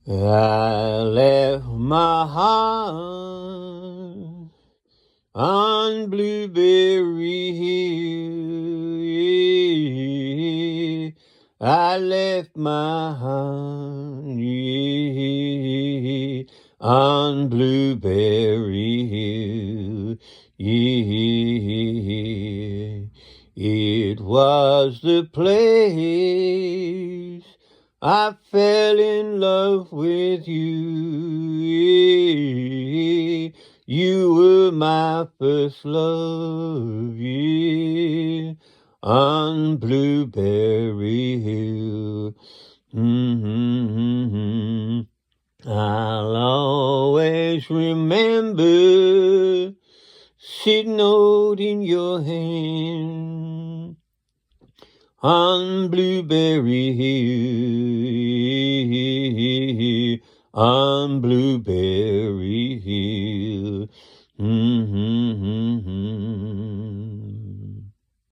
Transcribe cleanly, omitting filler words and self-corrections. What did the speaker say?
I left my heart on Blueberry Hill. I left my heart on Blueberry Hill. It was the place I fell in love with you. You were my first love, yeah, on Blueberry Hill. Mm-hmm. I'll always remember sitting holding your hand on Blueberry Hill, on Blueberry Hill.